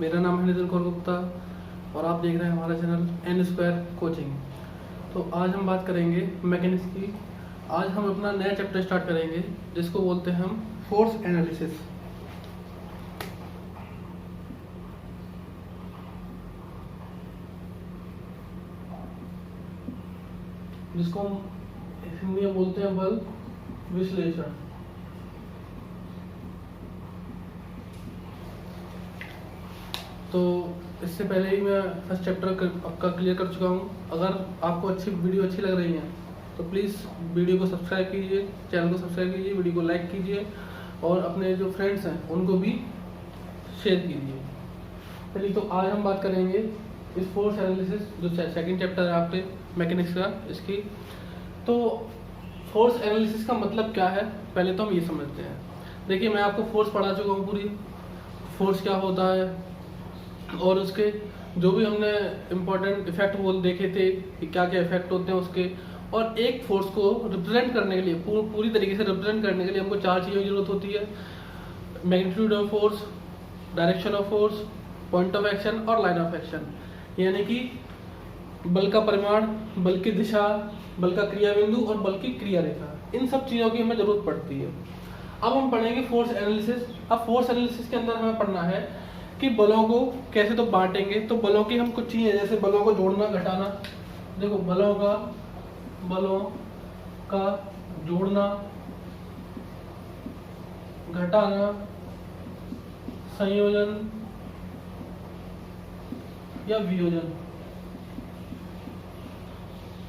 मेरा नाम है नितिन कौर गुप्ता और आप देख रहे हैं हमारा चैनल एन स्क्वायर कोचिंग। तो आज हम बात करेंगे मैकेनिक्स की। आज हम अपना नया चैप्टर स्टार्ट करेंगे जिसको बोलते हैं हम फोर्स एनालिसिस। जिसको हम हिंदी में बोलते हैं बल विश्लेषण। तो इससे पहले ही मैं फर्स्ट चैप्टर आपका क्लियर कर चुका हूँ। अगर आपको वीडियो अच्छी लग रही है तो प्लीज़ वीडियो को सब्सक्राइब कीजिए, चैनल को सब्सक्राइब कीजिए, वीडियो को लाइक कीजिए और अपने जो फ्रेंड्स हैं उनको भी शेयर कीजिए। चलिए, तो आज हम बात करेंगे इस फोर्स एनालिसिस जो सेकंड चैप्टर है आपके मैकेनिक्स का इसकी। तो फोर्स एनालिसिस का मतलब क्या है पहले तो हम ये समझते हैं। देखिए, मैं आपको फोर्स पढ़ा चुका हूँ, पूरी फोर्स क्या होता है और उसके जो भी हमने इम्पोर्टेंट इफेक्ट वो देखे थे कि क्या क्या इफेक्ट होते हैं उसके। और एक फोर्स को रिप्रेजेंट करने के लिए पूरी तरीके से रिप्रेजेंट करने के लिए हमको चार चीज़ों की जरूरत होती है: magnitude of force, direction of force, point of action और लाइन ऑफ एक्शन। यानी कि बल का परिमाण, बल की दिशा, बल का क्रिया बिंदु और बल की क्रिया रेखा, इन सब चीज़ों की हमें जरूरत पड़ती है। अब हम पढ़ेंगे फोर्स एनालिसिस। अब फोर्स एनालिसिस के अंदर हमें पढ़ना है कि बलों को कैसे तो बांटेंगे। तो बलों की हम कुछ चीज़ें जैसे बलों को जोड़ना घटाना। देखो, बलों का जोड़ना घटाना, संयोजन या वियोजन,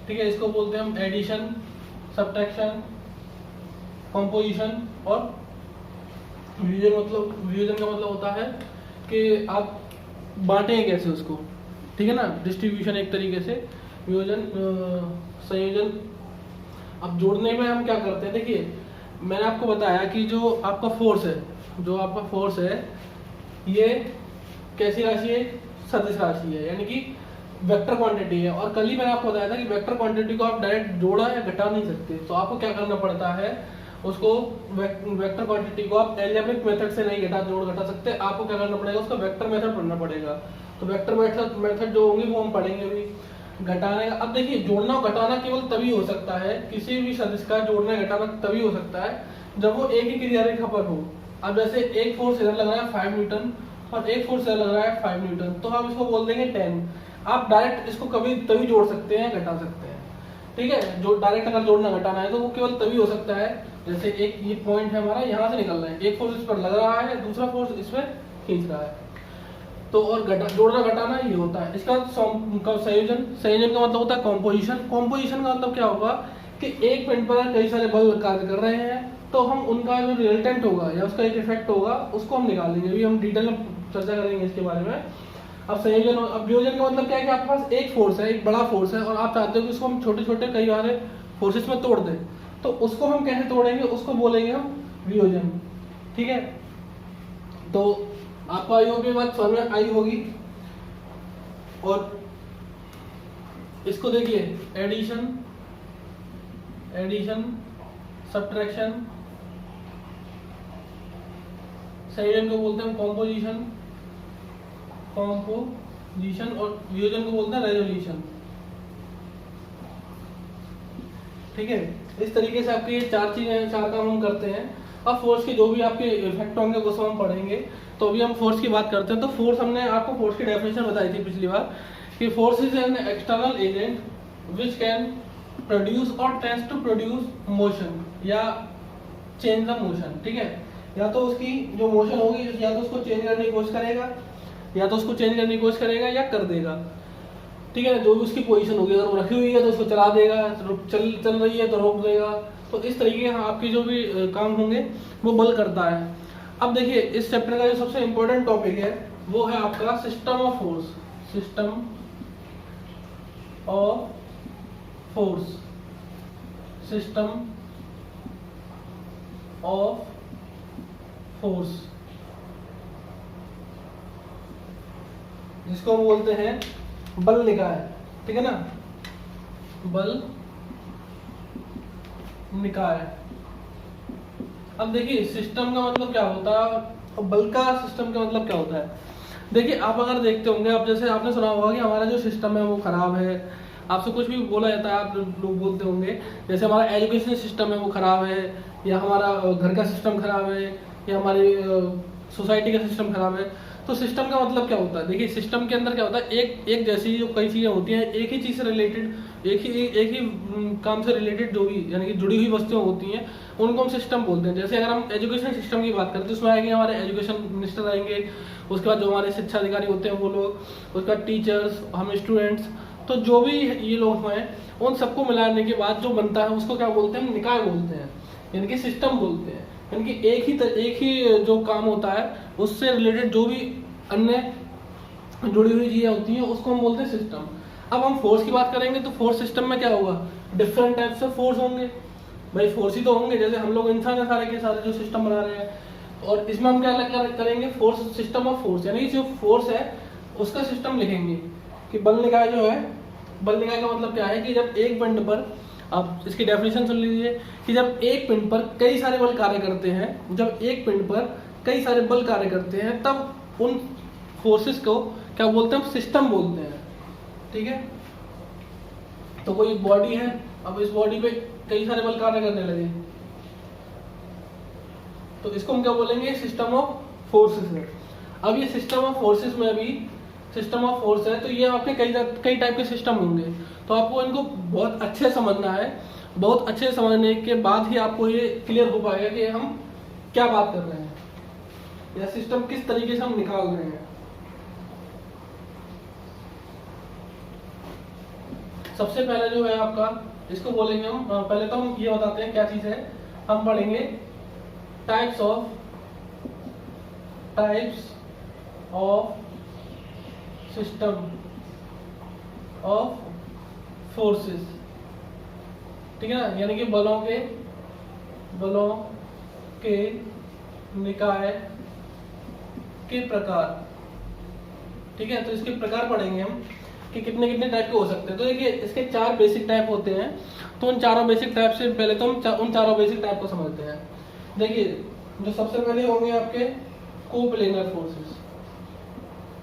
ठीक है। इसको बोलते हैं हम एडिशन, सब्ट्रैक्शन, कंपोजिशन और वियोजन। वियोजन का मतलब होता है कि आप बांटेंगे कैसे उसको, ठीक है ना। डिस्ट्रीब्यूशन एक तरीके से, वियोजन, संयोजन। अब जोड़ने में हम क्या करते हैं, देखिए मैंने आपको बताया कि जो आपका फोर्स है ये कैसी राशि है, सदिश राशि है, यानी कि वेक्टर क्वांटिटी है। और कल ही मैंने आपको बताया था कि वेक्टर क्वांटिटी को आप डायरेक्ट जोड़ा या घटा नहीं सकते। तो आपको क्या करना पड़ता है, उसको वेक्टर क्वांटिटी को आप एल्जेब्रिक मेथड से नहीं जोड़ घटा सकते। आपको क्या करना पड़ेगा, उसका वेक्टर मेथड पढ़ना पड़ेगा। तो वेक्टर मेथड जो होंगे वो हम पढ़ेंगे भी घटाने का। अब देखिए, जोड़ना और घटाना केवल तभी हो सकता है, किसी भी सदिश का जोड़ना घटाना तभी हो सकता है जब वो एक ही क्रिया रेखा पर हो। अब जैसे एक फोर्स इधर लग रहा है 5 न्यूटन और एक फोर्स इधर लग रहा है 5 न्यूटन, तो हम इसको बोल देंगे 10। आप डायरेक्ट इसको कभी तभी जोड़ सकते हैं, घटा सकते हैं, ठीक है। जो डायरेक्ट अगर जोड़ना घटाना है तो वो केवल तभी हो सकता है जैसे एक ये पॉइंट है हमारा, यहाँ से निकल रहा है, एक फोर्स इस पर लग रहा है, दूसरा फोर्स इस पर खींच रहा है। तो और जोड़ना घटाना ये होता है। इसका संयोजन का मतलब होता है कॉम्पोजिशन। कॉम्पोजिशन का मतलब क्या होगा कि एक पॉइंट पर कई सारे बल कार्य कर रहे हैं, तो हम उनका जो रिजल्टेंट होगा या उसका एक इफेक्ट होगा उसको हम निकालेंगे। अभी हम डिटेल में चर्चा करेंगे इसके बारे में। अब संयोजन अब वियोजन का मतलब क्या है कि आपके पास एक फोर्स है, एक बड़ा फोर्स है और आप चाहते हो कि उसको हम छोटे छोटे कई सारे फोर्सेस में तोड़ दें। तो उसको हम कैसे तोड़ेंगे, उसको बोलेंगे हम वियोजन, ठीक है। तो आपको आई होगी बात समझ में आई होगी। और इसको देखिए, एडिशन, सब्ट्रैक्शन, संयोजन को बोलते हैं कॉम्पोजिशन और वियोजन को बोलते हैं रेजोल्यूशन, ठीक है। इस तरीके से आपके ये चार काम हम करते हैं। अब फोर्स के जो भी आपके इफेक्ट होंगे वो सब हम पढ़ेंगे। तो अभी हम फोर्स की बात करते हैं। तो फोर्स, हमने आपको फोर्स की डेफिनेशन बताई थी पिछली बार कि force is an external agent which can produce और टेंड्स टू प्रोड्यूस मोशन या चेंज द मोशन, ठीक है। या तो उसकी जो मोशन होगी या तो उसको चेंज करने की कोशिश करेगा या कर देगा, ठीक है। जो भी उसकी पोजीशन होगी, अगर वो रखी हुई है तो उसको चला देगा, चल रही है तो रोक देगा। तो इस तरीके के आपके जो भी काम होंगे वो बल करता है। अब देखिए, इस चैप्टर का जो सबसे इंपॉर्टेंट टॉपिक है वो है आपका सिस्टम ऑफ फोर्स। जिसको हम बोलते हैं बल निकाय, ठीक है ना, बल निकाय। अब देखिए, सिस्टम का मतलब क्या होता है और बल का सिस्टम का मतलब क्या होता है। देखिए आप अगर देखते होंगे, आप जैसे आपने सुना होगा कि हमारा जो सिस्टम है वो खराब है, आपसे कुछ भी बोला जाता है आप लोग बोलते होंगे, जैसे हमारा एजुकेशन सिस्टम है वो खराब है, या हमारा घर का सिस्टम खराब है, या हमारी सोसाइटी का सिस्टम खराब है। तो सिस्टम का मतलब क्या होता है? देखिए सिस्टम के अंदर क्या होता है, एक जैसी जो कई चीज़ें होती हैं, एक ही चीज़ से रिलेटेड, एक ही काम से रिलेटेड जो भी यानी कि जुड़ी हुई वस्तुएं होती हैं उनको हम सिस्टम बोलते हैं। जैसे अगर हम एजुकेशन सिस्टम की बात करते हैं तो उसमें आएंगे हमारे एजुकेशन मिनिस्टर आएंगे, उसके बाद जो हमारे शिक्षा अधिकारी होते हैं वो लोग, उसके बाद टीचर्स, हम स्टूडेंट्स, तो जो भी ये लोग हैं उन सबको मिलाने के बाद जो बनता है उसको क्या बोलते हैं? हम निकाय बोलते हैं, यानी कि सिस्टम बोलते हैं। यानी कि एक ही जो काम होता है उससे रिलेटेड जो भी अन्य जुड़ी हुई चीजें होती हैं उसको हम बोलते हैं सिस्टम। अब हम फोर्स की बात करेंगे तो फोर्स सिस्टम में क्या होगा? डिफरेंट टाइप्स ऑफ फोर्स होंगे, भाई फोर्स ही तो होंगे, जैसे हम लोग इंसान है सारे के सारे जो सिस्टम बना रहे हैं, और इसमें हम क्या अलग करेंगे? फोर्स सिस्टम ऑफ फोर्स, यानी कि जो फोर्स है उसका सिस्टम लिखेंगे कि बल निकाय जो है, बल निकाय का मतलब क्या है कि जब एक पिंड पर, आप इसकी डेफिनेशन सुन लीजिए कि जब एक पिंड पर कई सारे बल कार्य करते हैं, जब एक पिंड पर कई सारे बल कार्य करते हैं तब उन फोर्सेस को क्या बोलते हैं? सिस्टम बोलते हैं। ठीक है, तो कोई बॉडी है, अब इस बॉडी पे कई सारे बल कार्य करने लगे तो इसको हम क्या बोलेंगे? सिस्टम ऑफ फोर्सेस है। अब ये सिस्टम ऑफ फोर्सेस में अभी सिस्टम ऑफ फोर्स है तो ये आपके कई टाइप के सिस्टम होंगे, तो आपको इनको बहुत अच्छे से समझना है। बहुत अच्छे से समझने के बाद ही आपको ये क्लियर हो पाएगा कि हम क्या बात कर रहे हैं या सिस्टम किस तरीके से हम निकाल रहे हैं। सबसे पहले जो है आपका, इसको बोलेंगे हम, पहले तो हम ये बताते हैं क्या चीज है। हम पढ़ेंगे types of system of forces, ठीक है ना, यानी कि बलों के निकाय के प्रकार। ठीक है, तो इसके प्रकार पढ़ेंगे हम कि कितने कितने टाइप के हो सकते हैं। तो देखिए इसके 4 बेसिक टाइप होते हैं, तो उन चारों बेसिक टाइप से पहले तो हम उन चारों बेसिक टाइप को समझते हैं। देखिए जो सबसे पहले होंगे आपके कोप्लेनर फोर्सेस।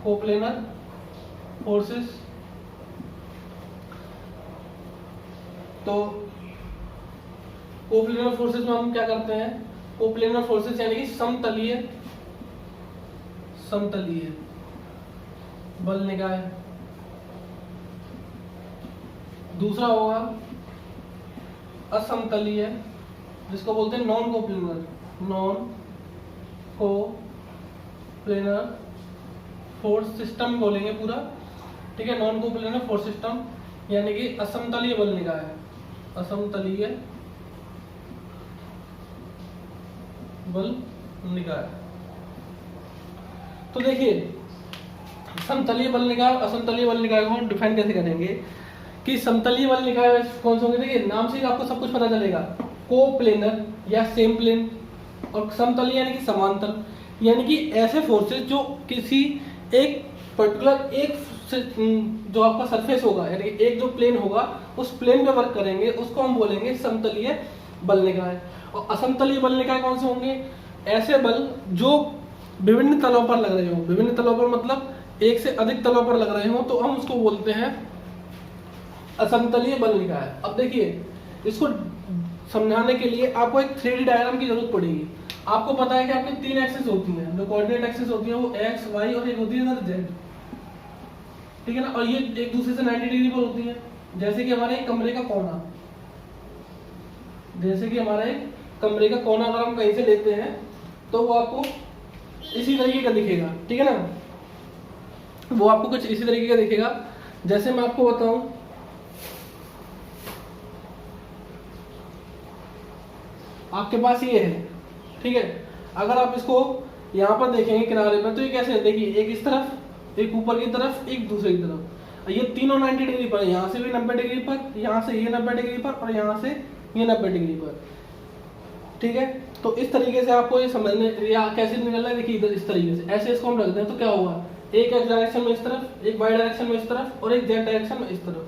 कोप्लेनर फोर्सेस, तो कोप्लेनर फोर्सेस में हम क्या करते हैं? कोप्लेनर फोर्सेस यानी कि समतलीय बल निकाय। दूसरा होगा असमतलीय, जिसको बोलते हैं नॉन कोप्लेनर फोर्स सिस्टम बोलेंगे पूरा। ठीक है, नॉन कोप्लेनर फोर्स सिस्टम यानी कि असमतलीय बल निकाय है, असमतलीय बल निकाय। तो देखिए समतलीय बल निकाय और असमतलीय बल निकाय को हम डिफाइन कैसे करेंगे कि समतलीय बल निकाय कौन से होंगे? देखिए नाम से ही आपको सब कुछ पता चलेगा, कोप्लेनर या सेम प्लेन, और समतलीय यानी कि समांतर, यानी कि ऐसे फोर्सेस जो किसी एक पर्टिकुलर जो आपका सरफेस होगा यानी कि एक जो प्लेन होगा उस प्लेन पे वर्क करेंगे, उसको हम बोलेंगे समतलीय बल निकाय। और असमतलीय बल निकाय कौन से होंगे? ऐसे बल जो विभिन्न तलों पर लग रहे हो, विभिन्न तलों पर मतलब एक से अधिक तलों पर लग रहे हो, तो हम उसको बोलते हैं असमतलीय बल निकाय। अब देखिए इसको समझाने के लिए आपको एक 3D डायग्राम की जरूरत पड़ेगी। आपको पता है कि आपकी 3 एक्सिस होती हैं, जो कोऑर्डिनेट एक्सिस होती है वो x, y और एक होती है z, ठीक है ना, और ये एक दूसरे से 90 डिग्री पर होती है। जैसे कि हमारे कमरे का कोना, जैसे कि हमारे कमरे का कोना अगर हम कहीं से लेते हैं तो वो आपको इसी तरीके का दिखेगा, ठीक है ना, वो आपको कुछ इसी तरीके का दिखेगा। जैसे मैं आपको बताऊं, आपके पास ये है, ठीक है, अगर आप इसको यहाँ पर देखेंगे किनारे पर तो ये कैसे है? देखिए एक इस तरफ, एक ऊपर की तरफ, एक दूसरे की तरफ, ये तीनों 90 डिग्री पर, यहाँ से भी 90 डिग्री पर, यहाँ से ये 90 डिग्री पर और यहाँ से ये 90 डिग्री पर, ठीक है। तो इस तरीके से आपको ये समझने या कैसे निकलना है, देखिए इधर इस तरीके से ऐसे इसको हम रख दें तो क्या होगा? एक x डायरेक्शन में इस तरफ, एक y डायरेक्शन में इस तरफ और एक z डायरेक्शन में इस तरफ,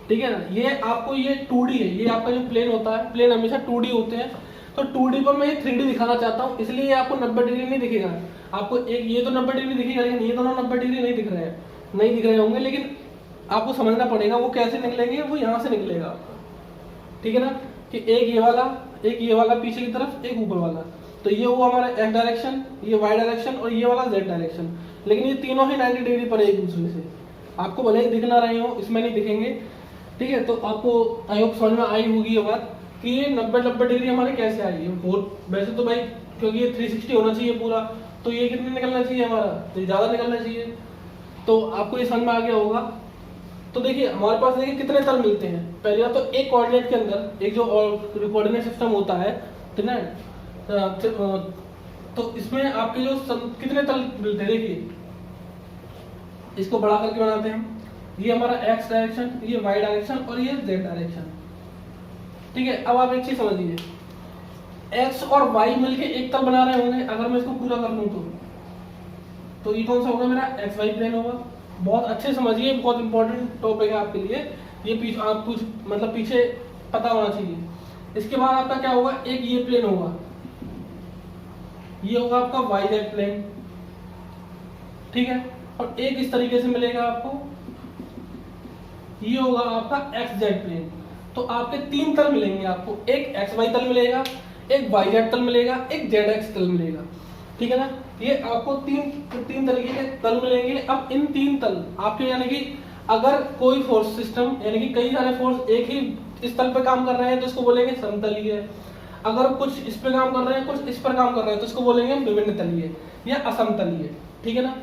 ठीक है ना। ये आपको ये 2D है, ये आपका जो प्लेन होता है, प्लेन हमेशा 2D होते हैं, तो 2D पर मैं ये 3D दिखाना चाहता हूँ, इसलिए आपको 90 डिग्री नहीं दिखेगा। आपको एक ये तो 90 डिग्री दिखेगा, लेकिन ये दोनों 90 डिग्री नहीं दिख रहे होंगे, लेकिन आपको समझना पड़ेगा वो कैसे निकलेंगे, वो यहाँ से निकलेगा, ठीक है ना, कि एक ये वाला पीछे की तरफ, एक ऊपर वाला। तो ये हुआ हमारा एक्स डायरेक्शन, ये वाई डायरेक्शन और ये वाला जेड डायरेक्शन, लेकिन ये तीनों ही 90 डिग्री पर है एक दूसरे से। आपको भले ही दिख ना रहे हो, इसमें नहीं दिखेंगे, ठीक है। तो आपको आई होप समझ में आई होगी ये बात कि ये 90 डिग्री हमारे कैसे आई है। बहुत वैसे तो भाई क्योंकि ये 360 होना चाहिए पूरा, तो ये कितने निकलना चाहिए हमारा, तो ज़्यादा निकलना चाहिए। तो आपको ये समझ में आ गया होगा। तो देखिए हमारे पास देखिए कितने तल मिलते हैं। पहले बात तो एक कोऑर्डिनेट के अंदर एक जो कोऑर्डिनेट सिस्टम होता है, ठीक है, तो इसमें आपके जो कितने तल मिलते हैं, देखिए इसको बड़ा करके बनाते हैं। ये हमारा एक्स डायरेक्शन, ये वाई डायरेक्शन और ये जेड डायरेक्शन, ठीक है। अब आप एक चीज समझिए, एक्स और वाई मिलके एक तल बना रहे होंगे। अगर मैं इसको पूरा कर लूं तो ये कौन सा होगा, मेरा एक्स वाई प्लेन होगा। बहुत अच्छे समझिए, बहुत इंपॉर्टेंट टॉपिक है आपके लिए ये, पीछे आप कुछ मतलब पीछे पता होना चाहिए। इसके बाद आपका क्या होगा, एक ये प्लेन होगा, ये होगा आपका वाई जेड प्लेन, ठीक है। और एक इस तरीके से मिलेगा आपको, ये होगा आपका एक्स जेड प्लेन। तो आपके तीन तल मिलेंगे आपको, एक एक्स वाई तल मिलेगा, एक वाई जेड तल मिलेगा, एक जेड एक्स तल मिलेगा, ठीक है ना। ये आपको तीन तरीके के तल मिलेंगे। अब इन तीन तल आपके यानी कि अगर कोई फोर्स सिस्टम यानी कि कई सारे फोर्स एक ही इस तल पे काम कर रहे हैं तो इसको बोलेंगे समतलीय। अगर कुछ इस पे काम कर रहे हैं, कुछ इस पर काम कर रहे हैं, तो इसको बोलेंगे विभिन्न तलीय या असमतलीय, ठीक है ना।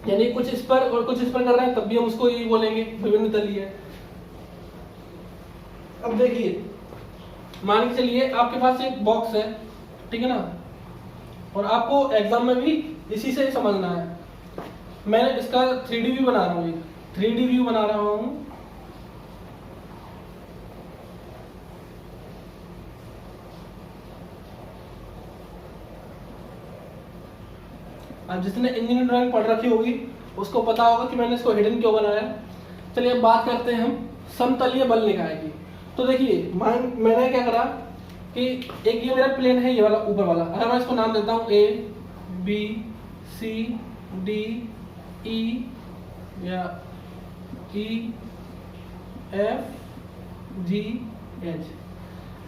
यानी कुछ इस पर और कुछ इस पर कर रहे हैं, तब भी हम उसको यही बोलेंगे विभिन्न तलीय। अब देखिए मान के चलिए आपके पास एक बॉक्स है, ठीक है ना, और आपको एग्जाम में भी इसी से समझना है। मैं इसका 3D व्यू बना रहा हूँ, 3D व्यू बना रहा हूँ। अब जिसने इंजीनियरिंग ड्राइंग पढ़ रखी होगी उसको पता होगा कि मैंने इसको हिडन क्यों बनाया। चलिए अब बात करते हैं हम समतलीय बल निकाय की। तो देखिए मैंने क्या करा कि एक ये मेरा प्लेन है, ये वाला ऊपर वाला, अगर मैं इसको नाम देता हूँ A B C D E या E F G H।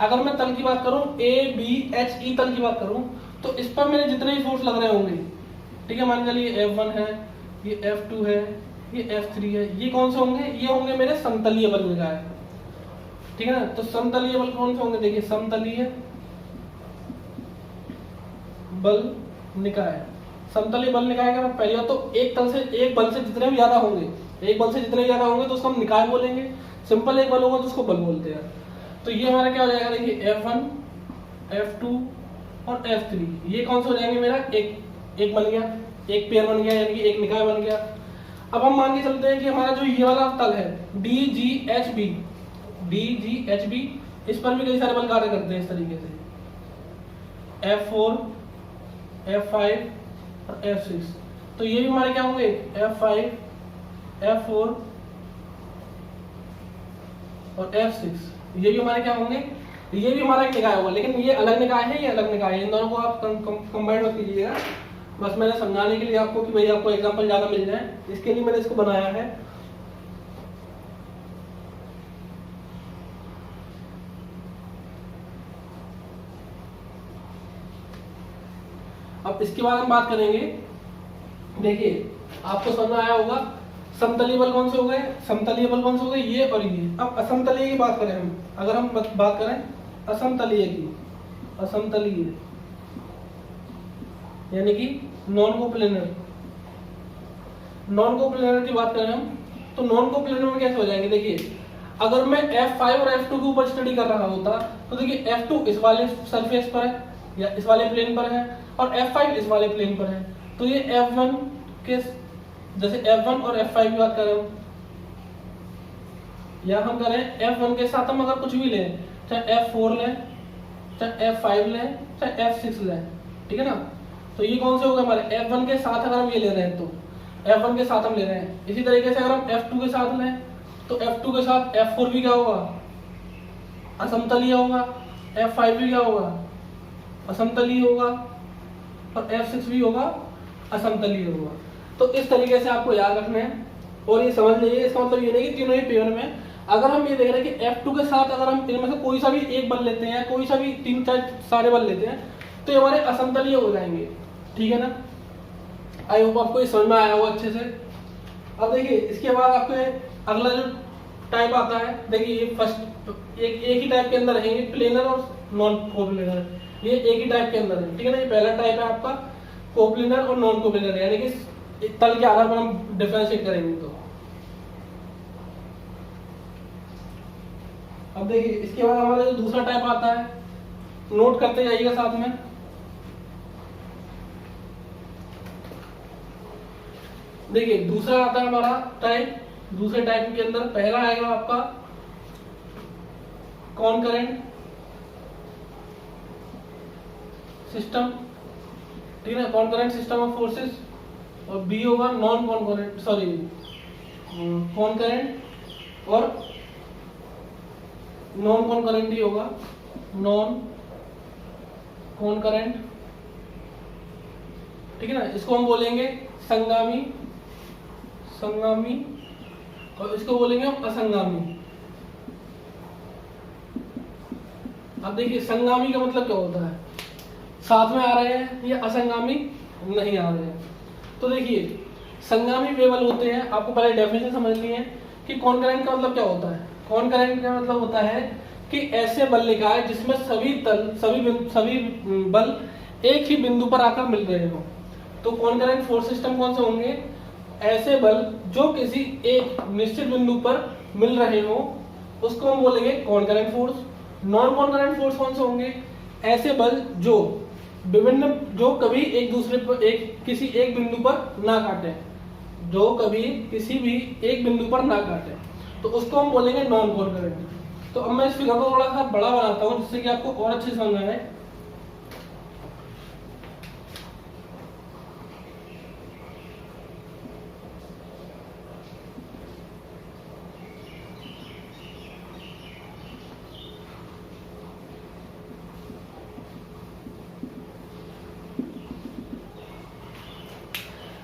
अगर मैं तल की बात करूं A B H E तल की बात करूं तो इस पर मेरे जितने भी फोर्स लग रहे होंगे, ठीक है, मान के चलिए F1 है, ये F2 है, ये F3 है, ये कौन से होंगे, ये होंगे मेरे समतलीय बल निकाय, ठीक है ना। तो समतलीय बल कौन से होंगे, देखिए समतलीय बल निकाय। समतलीय बल निकाय का पहले तो एक बल से जितने भी ज्यादा होंगे तो उसको हम निकाय बोलेंगे। सिंपल एक बल होगा तो उसको बल बोलते हैं। तो ये हमारा क्या हो जाएगा, देखिए F1 F2 और F3, ये कौन से हो जाएंगे, मेरा एक बन गया, एक पेयर बन गया, यानी कि एक निकाय बन गया। अब हम मान के चलते हैं कि हमारा जो ये वाला तल है DGHB, इस पर भी कई सारे बल कार्य करते हैं इस तरीके से, F4 F5 और F6। तो ये भी हमारे क्या होंगे, F5 F4 और F6, ये भी हमारे क्या होंगे, ये भी हमारा एक निकाय होगा। लेकिन ये अलग निकाय है, ये अलग निकाय है, इन दोनों को आप कंबाइन मत कीजिएगा। बस मैंने समझाने के लिए आपको कि भाई आपको एग्जांपल ज्यादा मिल जाए, इसके लिए मैंने इसको बनाया है। अब इसके बाद हम बात करेंगे, देखिए आपको समझ में आया होगा समतलीय बल कौन से हो गए, ये और ये। अब असमतलीय की बात करें हम, अगर हम बात करें असमतलीय की, यानी कि नॉन कोप्लेनर की बात करें हम, तो नॉन कोप्लेनर में कैसे हो जाएंगे, देखिए अगर मैं F5 और F2 के ऊपर स्टडी कर रहा होता तो देखिए F2 इस वाले सरफेस पर है या इस वाले प्लेन पर है और F5 इस वाले प्लेन पर है। तो ये F1 के जैसे F1 और F5 की बात करें या हम करें F1 के साथ हम अगर कुछ भी लें, चाहे F4 लें, चाहे F5 लें, चाहे F6 लें, ठीक है ना। तो ये कौन से हो गए हमारे F1 के साथ, अगर हम ये ले रहे हैं तो F1 के साथ हम ले रहे हैं। इसी तरीके से अगर हम F2 के साथ लें तो F2 के साथ F4 भी क्या होगा, असमतलीय होगा। F5 भी क्या होगा, असमतलीय होगा, और F6 भी होगा, असमतलीय होगा। तो इस तरीके से आपको याद रखना है और ये समझ लीजिए, इसका मतलब ये नहीं कि तीनों ही पेयर में, अगर हम ये देख रहे हैं कि F2 के साथ अगर हम इनमें से कोई सा भी एक बल लेते हैं, कोई सा भी 3-4 सारे बल लेते हैं, तो ये हमारे असमतलीय हो जाएंगे। ठीक है ना, आई होप आपको ये समझ में आया होगा अच्छे से। अब देखिए इसके बाद आपको अगला जो टाइप आता है, देखिए ये फर्स्ट एक ही टाइप के अंदर रहेंगे, प्लेनर और नॉन कोप्लेनर, ये एक ही टाइप के अंदर है। ठीक है ना, ये पहला टाइप है आपका कोप्लेनर और नॉन कोप्लेनर, यानी कि तल के आधार पर हम डिफरेंशिएट करेंगे। तो अब देखिए इसके बाद हमारा जो दूसरा टाइप आता है, नोट करते जाइएगा साथ में। देखिए दूसरा आता है हमारा टाइप, दूसरे टाइप के अंदर पहला आएगा आपका कॉनकरेंट सिस्टम। ठीक है ना, कॉनकरेंट सिस्टम ऑफ फोर्सेस, और बी होगा नॉन कॉनकरेंट, सॉरी कॉनकरेंट और नॉन कॉनकरेंट ही होगा, नॉन कॉनकरेंट। ठीक है ना, इसको हम बोलेंगे संगामी, संगामी, और इसको बोलेंगे हम असंगामी। अब देखिए संगामी का मतलब क्या होता है, साथ में आ रहे हैं, या असंगामी नहीं आ रहे हैं। तो देखिए संगामी वे बल होते हैं, आपको पहले डेफिनेशन समझनी है कि कॉनकरेंट का मतलब क्या होता है। कॉनकरेंट का मतलब होता है कि ऐसे बल लिखा है जिसमें सभी बल एक ही बिंदु पर आकर मिल रहे हो। तो कॉनकरेंट फोर्स सिस्टम कौन से होंगे, ऐसे बल जो किसी एक निश्चित बिंदु पर मिल रहे हो, उसको हम बोलेंगे कॉनकरेंट फोर्स। नॉन कॉनकरेंट फोर्स कौन से होंगे, ऐसे बल जो कभी एक दूसरे पर किसी एक बिंदु पर ना काटे, जो कभी किसी भी एक बिंदु पर ना काटे, तो उसको हम बोलेंगे नॉन कॉनकरेंट। तो अब मैं इस फिगर को थोड़ा सा बड़ा बनाता हूँ जिससे कि आपको और अच्छे से समझ आए।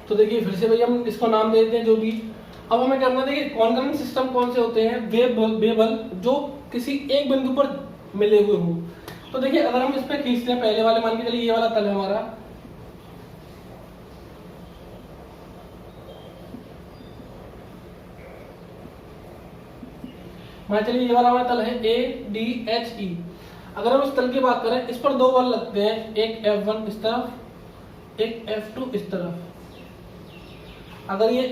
तो देखिए फिर से भैया हम इसको नाम दे देते हैं जो भी। अब हमें करना, देखिए कॉनकरेंट सिस्टम कौन से होते हैं, वे बल जो किसी एक बिंदु पर मिले हुए हो। तो देखिए अगर हम इस पे खींचते हैं, पहले वाले मान के चलिए ये वाला तल है हमारा, मान चलिए ये वाला हमारा तल है ADHE। अगर हम इस तल की बात करें, इस पर दो बल लगते हैं, एक F1 इस तरफ, एक F2 इस तरफ। अगर ये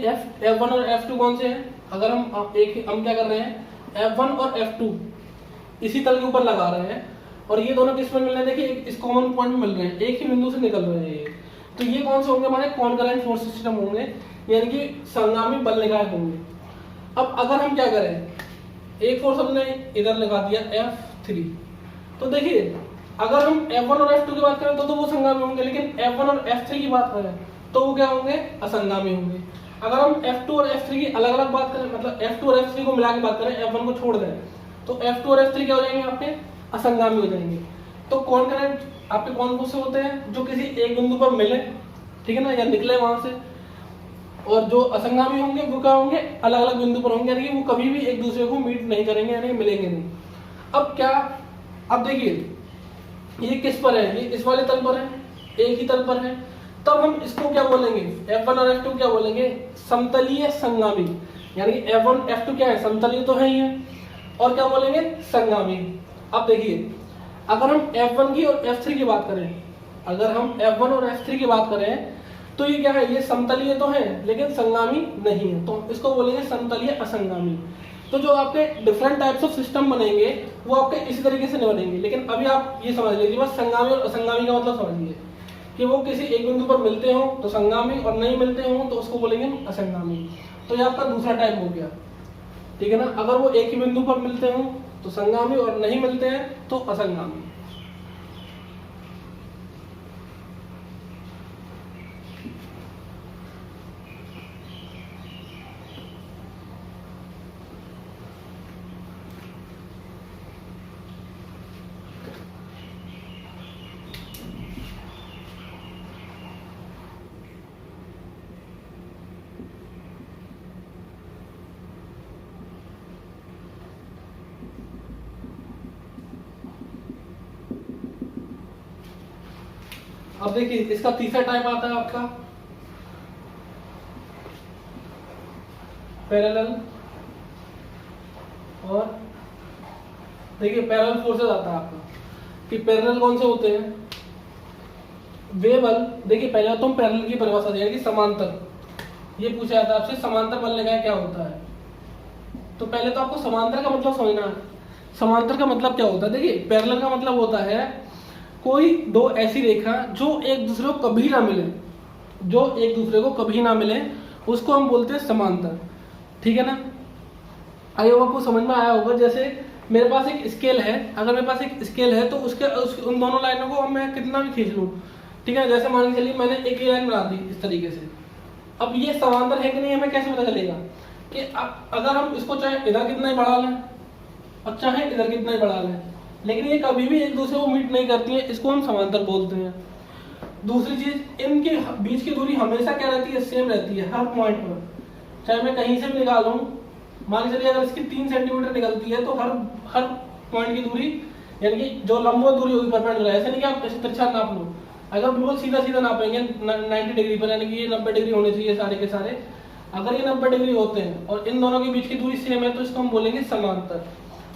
F1 और F2 कौन से हैं, अगर हम क्या कर रहे हैं, F1 और F2 इसी तल के ऊपर लगा रहे हैं, और ये दोनों किस में मिल रहे हैं, देखिए इस कॉमन पॉइंट में मिल रहे हैं, एक ही बिंदु से निकल रहे हैं ये। तो ये कौन से होंगे, हमारे कॉनकरेंट फोर्स सिस्टम होंगे, यानी कि संगामी बल निकाय होंगे। अब अगर हम क्या करें, एक फोर्स हमने इधर लगा दिया F3, तो देखिए अगर हम F1 और F2 की बात करें तो वो संगामी होंगे, लेकिन F1 और F3 की बात करें तो वो क्या होंगे, असंगामी होंगे। अगर हम F2 और F3 की अलग अलग बात करें, मतलब F2 और F3 को मिला के बात करें, F1 को छोड़ दें, तो F2 और F3 क्या हो जाएंगे, आपके असंगामी हो जाएंगे। तो कॉनकरेंट आपके कौन से होते हैं, जो किसी एक बिंदु पर मिले, ठीक है ना, या निकले वहां से, और जो असंगामी होंगे वो क्या होंगे, अलग अलग बिंदु पर होंगे, यानी कि वो कभी भी एक दूसरे को मीट नहीं करेंगे, यानी मिलेंगे नहीं। अब क्या, अब देखिए ये किस पर है, ये इस वाले तल पर है, एक ही तल पर है, तब हम इसको क्या बोलेंगे, F1 और F2 क्या बोलेंगे, समतलीय संगामी। यानी कि F1 F2 क्या है, समतलीय तो है ही है, और क्या बोलेंगे, संगामी। अब देखिए अगर हम F1 की और F3 की बात करें, अगर हम F1 और F3 की बात करें तो ये क्या है, ये समतलीय तो है लेकिन संगामी नहीं है, तो इसको बोलेंगे समतलीय असंगामी। तो जो आपके डिफरेंट टाइप्स ऑफ सिस्टम बनेंगे वो आपके इसी तरीके से नहीं बनेंगे। लेकिन अभी आप ये समझ लीजिए, बस संगामी और असंगामी का मतलब समझिए कि वो किसी एक बिंदु पर मिलते हो तो संगामी, और नहीं मिलते हो तो उसको बोलेंगे असंगामी। तो ये आपका दूसरा टाइप हो गया, ठीक है ना। अगर वो एक ही बिंदु पर मिलते हो तो संगामी, और नहीं मिलते हैं तो असंगामी। अब देखिए इसका तीसरा टाइप आता है आपका पैरेलल, और देखिए पैरेलल फोर्सेस आता है आपका कि पैरेलल कौन से होते हैं, वे बल। देखिए पहले तो हम पैरेलल की परिभाषा देंगे कि समांतर, ये पूछा जाता है आपसे समांतर बल निकाय क्या होता है। तो पहले तो आपको समांतर का मतलब समझना है। समांतर का मतलब क्या होता है, देखिए पैरेलल का मतलब होता है कोई दो ऐसी रेखा जो एक दूसरे को कभी ना मिले, जो एक दूसरे को कभी ना मिले उसको हम बोलते हैं समांतर, ठीक है ना। आई होप आपको समझ में आया होगा। जैसे मेरे पास एक स्केल है, अगर मेरे पास एक स्केल है तो उसके उन दोनों लाइनों को मैं कितना भी खींच लूँ, ठीक है। जैसे मान के चलिए मैंने एक ही लाइन बना दी इस तरीके से, अब ये समांतर है कि नहीं हमें कैसे पता चलेगा कि अगर हम इसको चाहे इधर कितना ही बढ़ा लें और चाहे इधर कितना ही बढ़ा लें, लेकिन ये कभी भी एक दूसरे को मीट नहीं करती है, इसको हम समांतर बोलते हैं। दूसरी चीज, इनके बीच की दूरी हमेशा क्या रहती है, सेम रहती है हर पॉइंट पर। चाहे मैं कहीं से भी निकालूं, मान के चलिए अगर इसकी 3 सेंटीमीटर निकलती है तो हर पॉइंट की दूरी यानी कि जो लंबवत दूरी होगी परपेंडिकुलर, ऐसे नहीं कि आप ऐसे तिरछा नाप लो। अगर बिल्कुल सीधा सीधा नापेंगे 90 डिग्री पर, यानी कि ये 90 डिग्री होने चाहिए सारे के सारे, अगर ये 90 डिग्री होते हैं और इन दोनों के बीच की दूरी सेम है तो इसको हम बोलेंगे समांतर।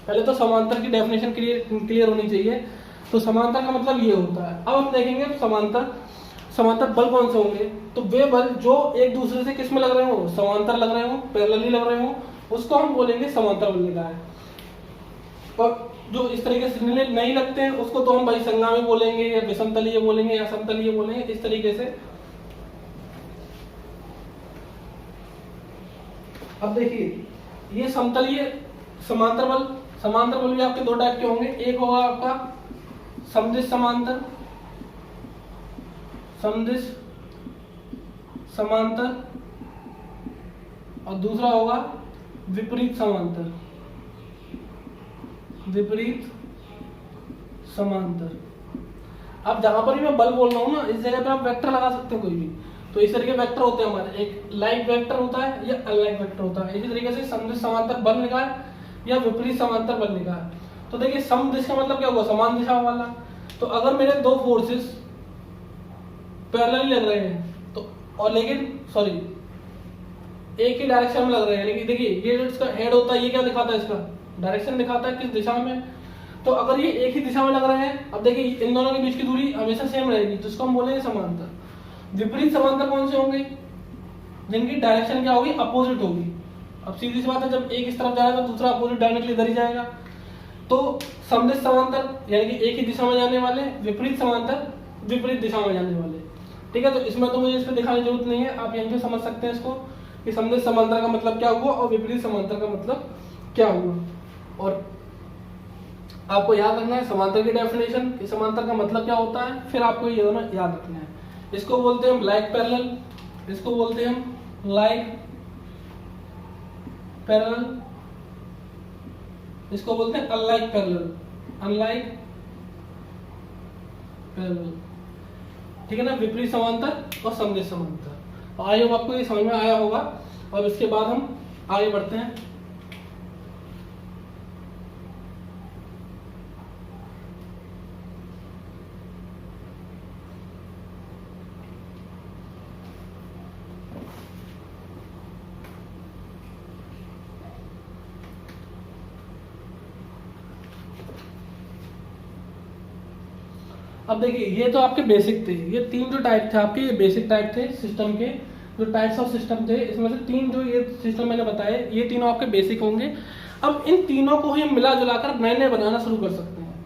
पहले तो समांतर की डेफिनेशन क्लियर होनी चाहिए। तो समांतर का मतलब ये होता है। अब हम देखेंगे समांतर बल कौन से होंगे, तो वे बल जो एक दूसरे से किस में लग रहे हो, समांतर लग रहे हो, पैरेलली लग रहे हो, उसको हम बोलेंगे समांतर बल निकाय। और जो इस तरीके से नहीं लगते हैं उसको तो हम भाई संगामी बोलेंगे या विषमतलीय बोलेंगे या समतलीय बोलेंगे, इस तरीके से। अब देखिए ये समतलीय समांतर बल भी आपके दो टाइप के होंगे। एक होगा आपका समदिश समांतर और दूसरा होगा विपरीत समांतर। अब जहां पर भी मैं बल बोल रहा हूं ना, इस जगह पे आप वेक्टर लगा सकते हैं कोई भी। तो इस तरीके वेक्टर होते हैं हमारे, एक लाइक वेक्टर होता है या अनलाइक वेक्टर होता है। इसी तरीके से समदिश समांतर बल निकाय या विपरीत समांतर बल निकाय। तो देखिए समदिश का मतलब क्या हुआ, समान दिशा वाला। तो अगर मेरे दो फोर्सेस पैरेलली लग रहे हैं तो, और लेकिन सॉरी एक ही डायरेक्शन में लग रहे हैं, यानी कि देखिए ये जो इसका हेड होता है ये क्या दिखाता है, इसका डायरेक्शन दिखाता है किस दिशा में। तो अगर ये एक ही दिशा में लग रहे हैं, अब देखिए इन दोनों के बीच की दूरी हमेशा सेम रहेगी, तो इसको हम बोलेंगे समांतर। विपरीत समांतर कौन से होंगे, जिनकी डायरेक्शन क्या होगी, अपोजिट होगी। अब सीधी सी बात है, जब एक इस तरफ जा रहा है तो दूसरा अपोजिट डायरेक्टली इधर ही जाएगा। तो समदिश समांतर यानी कि एक ही दिशा में जाने वाले, विपरीत समांतर विपरीत दिशा में जाने वाले, ठीक है। तो इसमें तो मुझे इस पर दिखाने की जरूरत नहीं है, आप यहीं पे समझ सकते हैं इसको कि समदिश समांतर का मतलब क्या हुआ और विपरीत समांतर का मतलब क्या हुआ। और आपको याद रखना है समांतर की डेफिनेशन, कि समांतर का मतलब क्या होता है, फिर आपको ये दोनों याद रखना है। इसको बोलते हैं हम लाइक पैरेलल, इसको बोलते हैं हम लाइक पैरेलल, इसको बोलते हैं अनलाइक पैरेलल, ठीक है ना। विपरीत समांतर और समदिश समांतर। आई होप आपको ये समझ में आया होगा। और इसके बाद हम आगे बढ़ते हैं। अब देखिए ये तो आपके बेसिक थे, ये 3 जो टाइप थे आपके, ये बेसिक टाइप थे सिस्टम के, जो टाइप्स ऑफ सिस्टम थे। इसमें से 3 जो ये सिस्टम मैंने बताए, ये तीनों आपके बेसिक होंगे। अब इन तीनों को ही मिला जुलाकर नए नए बनाना शुरू कर सकते हैं,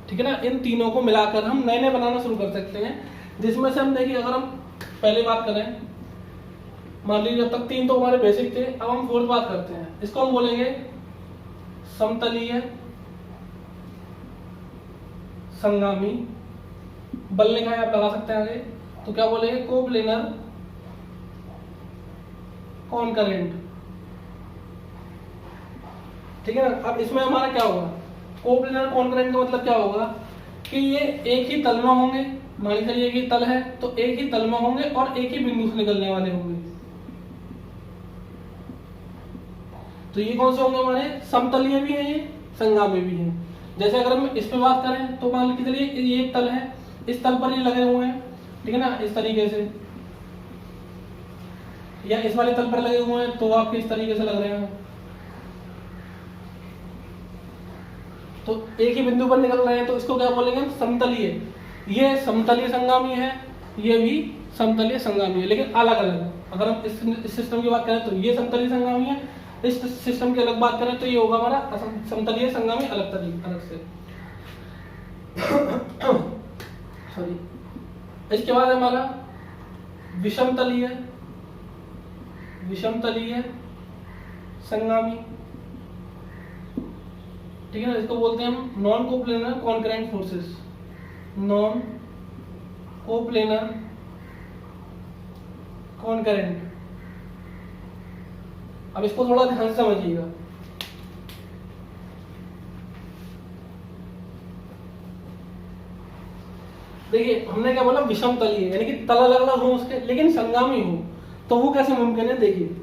ठीक है ना। इन तीनों को मिलाकर हम नए नए बनाना शुरू कर सकते हैं, जिसमें से हम देखिए, अगर हम पहले बात करें, मान लीजिए जब तक 3 तो हमारे बेसिक थे, अब हम 4th बात करते हैं। इसको हम बोलेंगे समतलीय संगामी बल निकाय, आप लगा सकते हैं आगे। तो क्या बोलेंगे, कोप्लेनर कॉनकरेंट, ठीक है ना। अब इसमें हमारा क्या होगा, कोप्लेनर कॉनकरेंट का मतलब क्या होगा कि ये एक ही तल में होंगे। मान लीजिए एक ही तल है तो एक ही तल में होंगे और एक ही बिंदु से निकलने वाले होंगे। तो ये कौन से होंगे हमारे, समतलीय भी है, ये संगामी भी है। जैसे अगर हम इस पे बात करें तो मान लीजिए चलिए ये एक तल है, इस तल पर ये लगे हुए हैं ठीक है ना, इस तरीके से, या इस वाले तल पर लगे हुए हैं तो आपके इस तरीके से लग रहे हैं, तो एक ही बिंदु पर निकल रहे हैं, तो इसको क्या बोलेंगे हम, समतलीय। ये समतलीय संगामी है, ये भी समतलीय संगामी है, लेकिन अलग अलग। अगर हम इस सिस्टम की बात करें तो ये समतलीय संगामी है, इस सिस्टम की अलग बात करें तो ये होगा हमारा समतलीय संगामी अलग तरीके अलग से। सॉरी, इसके बाद हमारा विषमतलीय संगामी, ठीक है ना, इसको बोलते हैं हम non coplanar concurrent forces, non coplanar concurrent. अब इसको थोड़ा ध्यान से समझिएगा। देखिए हमने क्या बोला, विषम तलीय, यानी कि तल अलग अलग हो उसके लेकिन संगामी हो, तो वो कैसे मुमकिन है। देखिए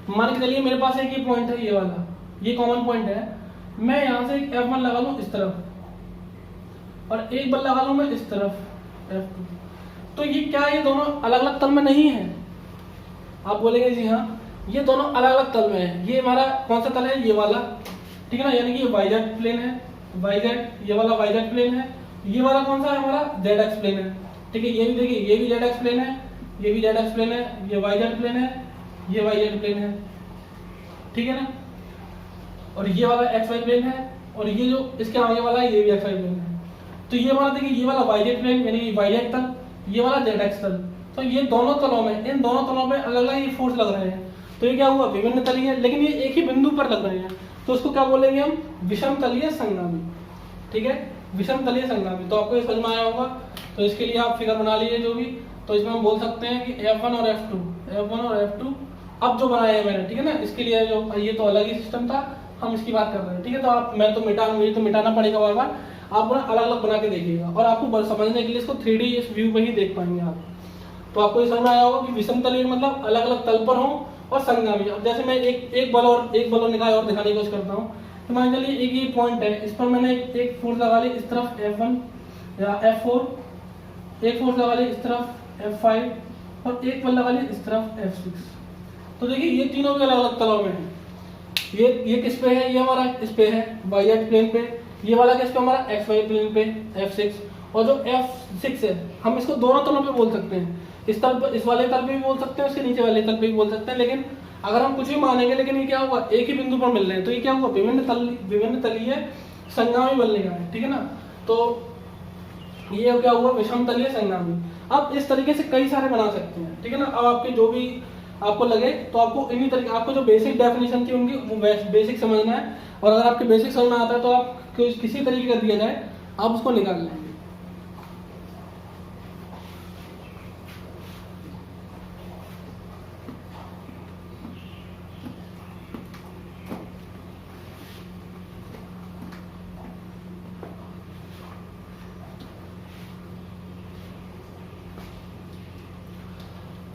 मान के चलिए मेरे पास एक ये पॉइंट है, ये वाला, ये कॉमन पॉइंट है, मैं यहां से एक F1 लगा लूं इस तरफ और एक बल लगा लूं मैं इस तरफ F2, तो ये क्या, ये दोनों अलग अलग तल में नहीं है। आप बोलेंगे जी हाँ, ये दोनों अलग अलग तल में है। ये हमारा कौन सा तल है, ये वाला, ठीक है ना, यानी कि ये YZ प्लेन है, YZ, ये वाला YZ प्लेन है, ये वाला कौन सा है हमारा ZX प्लेन है, ठीक है। ये भी देखिए, ये भी ZX प्लेन है, ये भी ZX प्लेन है, ये YZ प्लेन है, ये YZ प्लेन है, ठीक है ना, और ये वाला XY प्लेन है, और ये जो इसके आगे वाला है ये भी XY प्लेन है। तो ये वाला देखिए, ये वाला YZ प्लेन यानी कि YZ तल, ये वाला ZX तल, तो ये दोनों तलों में, इन दोनों तलों में अलग अलग ये फोर्स लग रहे हैं, तो ये क्या हुआ, विभिन्न तलीय है, लेकिन ये एक ही बिंदु पर लग रहे हैं, तो उसको क्या बोलेंगे हम, विषम तलीय संगामी, ठीक है, विषम तलीय संगामी। तो आपको ये समझ में आया होगा। तो इसके लिए आप फिगर बना लीजिए जो भी, तो इसमें हम बोल सकते हैं कि F1 और F2 अब जो बनाया है मैंने, ठीक है ना, इसके लिए जो ये तो अलग ही सिस्टम था, हम इसकी बात कर रहे हैं, ठीक है। तो आप, मैं तो मिटाना पड़ेगा बार बार, आप अलग अलग बना के देखिएगा, और आपको समझने के लिए इसको 3D इस व्यू में ही देख पाएंगे आप। तो आपको ये समझ में आया होगा कि विषम तलीय मतलब अलग अलग तल पर हो और संगामी। अब जैसे मैं एक बल निकाय और दिखाने की कोशिश करता हूँ, तो मान लीजिए एक ये पॉइंट है, इस पर मैंने एक फोर्स लगा ली इस तरफ F1 या F4, एक फोर्स लगा ली इस तरफ F5 और एक बल लगा ली इस तरफ F6। तो देखिए ये तीनों भी अलग अलग तलों में है। ये किस पे है, ये हमारा इस पे है YZ प्लेन पे, ये वाला किस पे हमारा XY प्लेन पे F6, और जो F6 है हम इसको दोनों तलों पे बोल सकते हैं, इस तल पर, इस वाले तल पे भी बोल सकते हैं, उसके नीचे वाले तल पे भी बोल सकते हैं। लेकिन अगर हम कुछ भी मानेंगे, लेकिन ये क्या हुआ, एक ही बिंदु पर मिल रहे हैं, तो ये क्या हुआ, विभिन्न तलीय संगामी बल निकाय है, ठीक है ना। तो ये क्या हुआ, विषम तलीय संगामी। अब इस तरीके से कई सारे बना सकते हैं, ठीक है ना। अब आपके जो भी आपको लगे, तो आपको इन्हीं तरीके, आपको जो बेसिक डेफिनेशन थी उनकी वो बेसिक समझना है, और अगर आपके बेसिक समझ में आता है तो आप किसी तरीके का दिया जाए आप उसको निकाल लेंगे।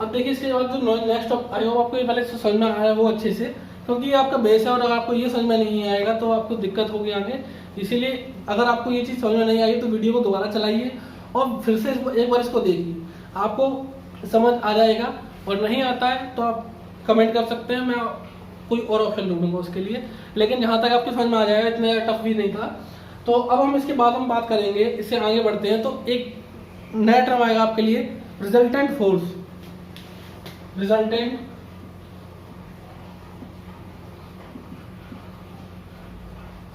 अब देखिए इसके बाद जो नेक्स्ट आई होप आपको ये पहले से समझ में आया वो अच्छे से, क्योंकि ये आपका बेस है और अगर आपको ये समझ में नहीं आएगा तो आपको दिक्कत होगी आगे। इसीलिए अगर आपको ये चीज़ समझ में नहीं आई तो वीडियो को दोबारा चलाइए और फिर से एक बार इसको देखिए, आपको समझ आ जाएगा। और नहीं आता है तो आप कमेंट कर सकते हैं, मैं कोई और ऑप्शन ढूंढूंगा उसके लिए। लेकिन जहाँ तक आपको समझ में आ जाएगा, इतना टफ भी नहीं था। तो अब हम इसके बाद हम बात करेंगे, इससे आगे बढ़ते हैं। तो एक नया टर्म आएगा आपके लिए, रिजल्टेंट फोर्स, रिजल्टेंट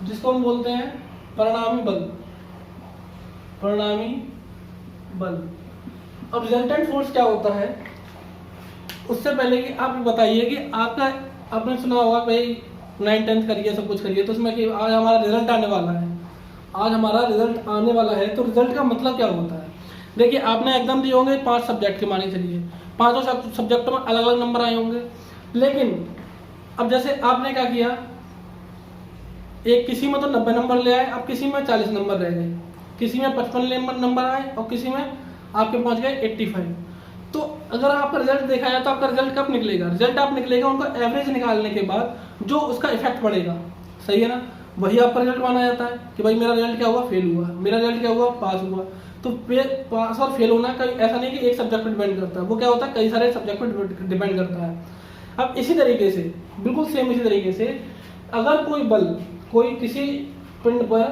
जिसको हम बोलते हैं परिणामी बल, परिणामी बल। अब रिजल्टेंट फोर्स क्या होता है, उससे पहले कि आप बताइए कि आपका, आपने सुना होगा भाई 9th-10th करिए, सब कुछ करिए, तो उसमें कि आज हमारा रिजल्ट आने वाला है, आज हमारा रिजल्ट आने वाला है। तो रिजल्ट का मतलब क्या होता है? देखिए आपने एग्जाम दिए होंगे 5 सब्जेक्ट के, माने चलिए 5 सब्जेक्टों में अलग अलग नंबर आए होंगे। लेकिन अब जैसे आपने क्या किया, एक किसी में तो 90 नंबर ले आए, अब किसी में 40 नंबर रह गए, किसी में 55 नंबर आए और किसी में आपके पहुंच गए 85। तो अगर आपका रिजल्ट देखा जाए तो आपका रिजल्ट कब निकलेगा? रिजल्ट आप निकलेगा उनका एवरेज निकालने के बाद, जो उसका इफेक्ट पड़ेगा, सही है ना, वही आपका रिजल्ट माना जाता है कि भाई मेरा रिजल्ट क्या हुआ, फेल हुआ, मेरा रिजल्ट क्या हुआ, पास हुआ। तो पास और फेल होना कहीं ऐसा नहीं कि एक सब्जेक्ट पर डिपेंड करता है, वो क्या होता है कई सारे सब्जेक्ट पर डिपेंड करता है। अब इसी तरीके से बिल्कुल सेम इसी तरीके से अगर कोई किसी पिंड पर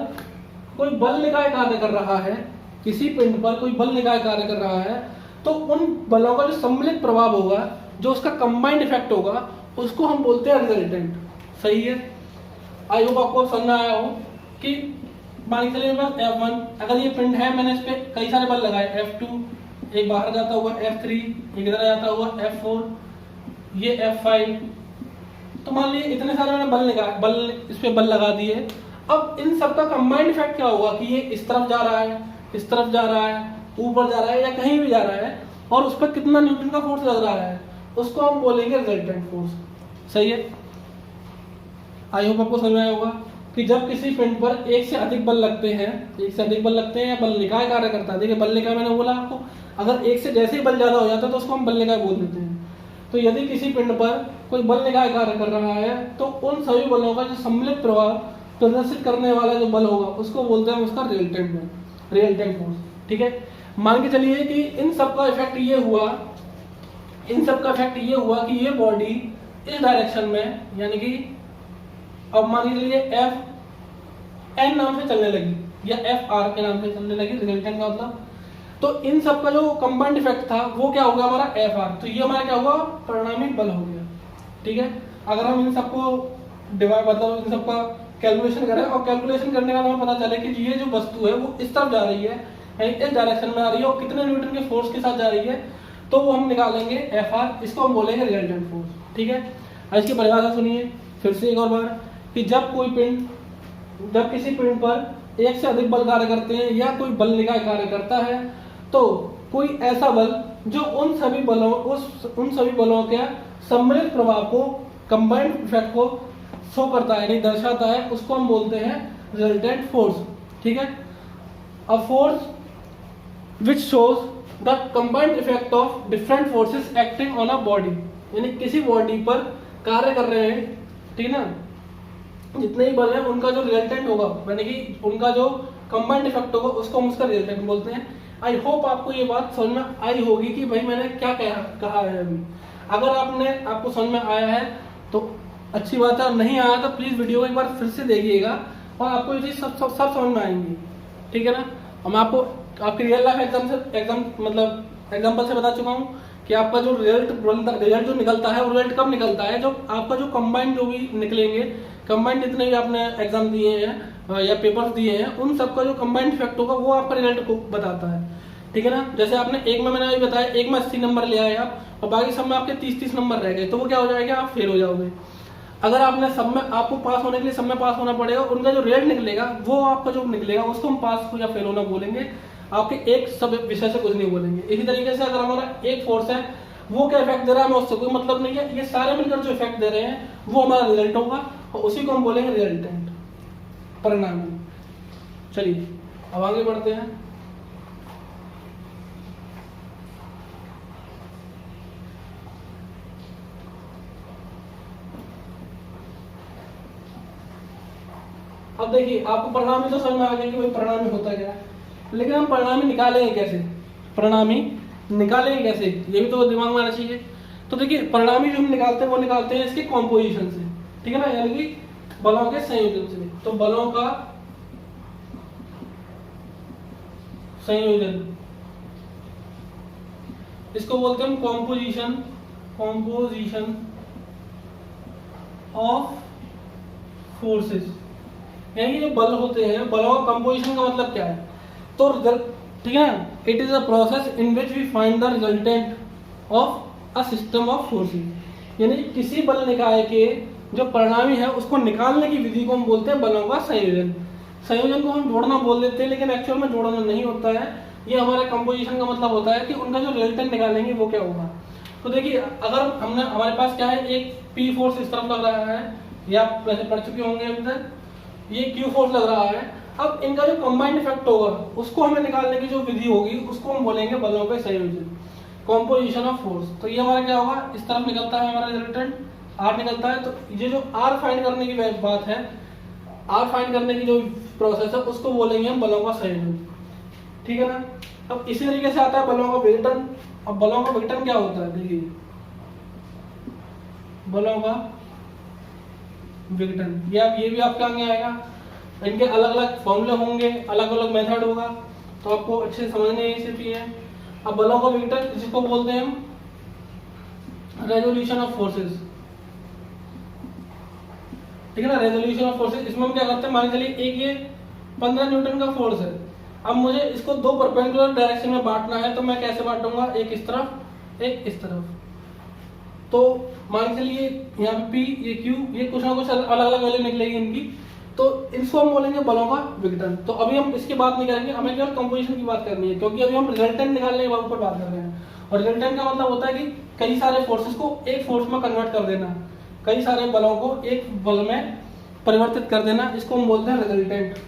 कोई बल निकाय कार्य कर रहा है, किसी पिंड पर कोई बल निकाय कार्य कर रहा है, तो उन बलों का जो सम्मिलित प्रभाव होगा, जो उसका कंबाइंड इफेक्ट होगा, उसको हम बोलते हैं रिजल्टेंट। सही है, आई होप आपको समझ में आया हो कि मान के चलिए F1, अगर ये पिंड है, मैंने इस पे कई सारे बल लगाए, F2 एक बाहर जाता हुआ, F3 एक इधर जाता हुआ, F4 ये F5, तो मान लीजिए इतने सारे मैंने इस पे बल लगा दिए। अब इन सब का कंबाइंड इफेक्ट क्या होगा कि ये इस तरफ जा रहा है, इस तरफ जा रहा है, ऊपर जा रहा है या कहीं भी जा रहा है, और उस पर कितना न्यूटन का फोर्स लग रहा है, उसको हम बोलेंगे रिजल्टेंट फोर्स। सही है, आई होप आपको समझ में आया होगा कि जब किसी पिंड पर एक से अधिक बल लगते हैं या बल निकाय कार्य करता है। देखिए बल निकाय मैंने बोला आपको, अगर एक से जैसे ही बल ज्यादा हो जाता है तो उसको हम बल निकाय बोल देते हैं। तो यदि किसी पिंड पर कोई बल निकाय कार्य कर रहा है तो उन सभी बलों का जो सम्मिलित प्रभाव प्रदर्शित करने वाला जो बल होगा उसको बोलते हैं उसका रिजल्टेंट फोर्स। ठीक है, मान के चलिए कि इन सब का इफेक्ट ये हुआ कि ये बॉडी इस डायरेक्शन में, यानी कि अब मान लीजिए एफ एन नाम से चलने लगी या एफ आर के नाम से चलने लगी, रिजल्टेंट का मतलब। तो इन सब का जो कंबाइंड इफेक्ट था वो क्या होगा हमारा एफ आर, तो ये हमारा क्या हुआ परिणामी बल हो गया। ठीक है, अगर हम इन सबको डिवाइड मतलब इन सबका कैलकुलेशन करें और कैलकुलेशन करने का हमें पता चले कि ये जो वस्तु है वो इस तरफ जा रही है, इस डायरेक्शन में आ रही है और कितने न्यूटन के फोर्स के साथ जा रही है, तो वो हम निकालेंगे एफ आर, इसको हम बोलेंगे रिजल्टेंट फोर्स। ठीक है, इसकी परिभाषा सुनिए फिर से एक और बार कि जब किसी पिंड पर एक से अधिक बल कार्य करते हैं या कोई बल निकाय कार्य करता है, तो कोई ऐसा बल जो उन सभी बलों के सम्मिलित प्रभाव को, कंबाइंड इफेक्ट को शो करता है, यानी दर्शाता है, उसको हम बोलते हैं रिजल्टेंट फोर्स। ठीक है, a force which shows the combined effect of different forces acting on a body, यानी किसी बॉडी पर कार्य कर रहे हैं, ठीक है ना, जितने ही बल हैं उनका जो रिजल्टेंट होगा, यानी कि उनका जो कंबाइंड इफेक्ट होगा, उसको हम उसका रिजल्टेंट बोलते हैं। आई होप आपको ये बात समझ में आई होगी कि भाई मैंने क्या कहा है अभी। अगर आपको समझ में आया है तो अच्छी बात है, और नहीं आया तो प्लीज वीडियो को एक बार फिर से देखिएगा और आपको ये चीज सब समझ में आएंगी। ठीक है ना, और मैं आपको आपकी रियल लाइफ एग्जाम्पल से बता चुका हूँ कि आपका जो रिजल्ट जो निकलता है वो रिजल्ट कब निकलता है, जो आपका जो कंबाइंड जो भी निकलेंगे, कंबाइंड जितने भी आपने एग्जाम दिए हैं या पेपर्स दिए हैं, उन सबका जो कंबाइंड इफेक्ट होगा वो आपका रिजल्ट को बताता है। ठीक है ना, जैसे आपने एक में मैंने अभी बताया, एक में 80 नंबर ले आए आप और बाकी सब में आपके 30-30 नंबर रह गए, तो वो क्या हो जाएगा, आप फेल हो जाओगे। अगर आपने सब में, आपको पास होने के लिए सब में पास होना पड़ेगा, उनका जो रिजल्ट निकलेगा वो आपका जो निकलेगा उसको हम पास या फेल होना बोलेंगे, आपके एक सब विषय से कुछ नहीं बोलेंगे। इसी तरीके से अगर हमारा एक फोर्स है वो क्या इफेक्ट दे रहा है हमें उससे कोई मतलब नहीं है, ये सारे मिलकर जो इफेक्ट दे रहे हैं वो हमारा रिजल्ट होगा और उसी को हम बोलेंगे रिजल्टेंट, परिणामी। चलिए अब आगे बढ़ते हैं। अब देखिए आपको परिणामी तो समझ में आ गया कि भाई परिणामी होता क्या है, लेकिन हम परिणामी निकालेंगे कैसे, ये भी तो दिमाग में आना चाहिए। तो देखिए परिणामी जो हम निकालते हैं वो निकालते हैं इसके कॉम्पोजिशन से, ठीक है ना, यानी कि बलों के संयोजन से। तो बलों का संयोजन, इसको बोलते हैं हम कॉम्पोजिशन ऑफ फोर्सेस, यानी जो बल होते हैं, बलों का कंपोजिशन का मतलब क्या है, तो ठीक है ना, it is a process in which we find the resultant of a system of forces, यानी किसी बल निकाय के जो परिणामी है उसको निकालने की विधि को हम बोलते हैं बलों का संयोजन। संयोजन को हम जोड़ना बोल देते हैं, लेकिन एक्चुअल में जोड़ना नहीं होता है, ये हमारे कंपोजिशन का मतलब होता है कि उनका जो रिजल्टेंट निकालेंगे वो क्या होगा। तो देखिए अगर हमारे पास क्या है, एक पी फोर्स इस तरफ लग रहा है, ये आप वैसे पढ़ चुके होंगे अभी तक, ये क्यू फोर्स लग रहा है। अब इनका जो कंबाइंड इफेक्ट होगा उसको हमें निकालने की जो विधि होगी उसको हम बोलेंगे बलों के संयोजन, कॉम्पोजिशन ऑफ फोर्स। तो ये हमारा क्या होगा, इस तरफ निकलता है हमारा रिजल्टेंट, आर निकलता है, तो ये जो आर फाइंड करने की बात है, आर फाइंड करने की जो प्रोसेस है उसको बोलेंगे हम बलों का संयोजन। ठीक है ना। अब इसी तरीके से आता है बलों का विघटन। अब बलों का विघटन क्या होता है, देखिए बलों का विघटन, ये भी आपके आगे आएगा। इनके अलग अलग फॉर्मूले होंगे, अलग अलग मेथड होगा, तो आपको अच्छे से समझने की स्थिति है। अब बलों का विघटन जिसको बोलते हैं हम रेजोल्यूशन ऑफ फोर्सेस, ठीक है ना, रेजोल्यूशन ऑफ फोर्सेस। इसमें हम क्या करते हैं, मान के चलिए एक ये 15 न्यूटन का फोर्स है। अब मुझे इसको दो परपेंडिकुलर डायरेक्शन में बांटना है, तो मैं कैसे बांटूंगा, एक इस तरफ एक इस तरफ। तो मान के चलिए यहाँ पे P ये Q, ये कुछ ना कुछ अलग अलग वैल्यू निकलेगी इनकी, तो इसको हम बोलेंगे बलों का विघटन। तो अभी हम इसकी बात नहीं करेंगे, हमें केवल कंपोजिशन की बात करनी है, क्योंकि अभी हम रिजल्टेंट निकालने के ऊपर बात कर रहे हैं। और रिजल्टेंट का मतलब होता है कि कई सारे फोर्सेस को एक फोर्स में कन्वर्ट कर देना, कई सारे बलों को एक बल में परिवर्तित कर देना, इसको हम बोलते हैं रिजल्टेंट।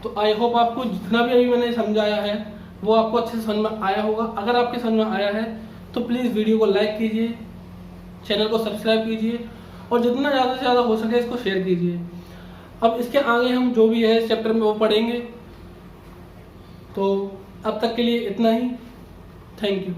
तो आई होप आपको जितना भी अभी मैंने समझाया है वो आपको अच्छे से समझ में आया होगा। अगर आपके समझ में आया है तो प्लीज़ वीडियो को लाइक कीजिए, चैनल को सब्सक्राइब कीजिए और जितना ज़्यादा से ज़्यादा हो सके इसको शेयर कीजिए। अब इसके आगे हम जो भी है इस चैप्टर में वो पढ़ेंगे। तो अब तक के लिए इतना ही। Thank you.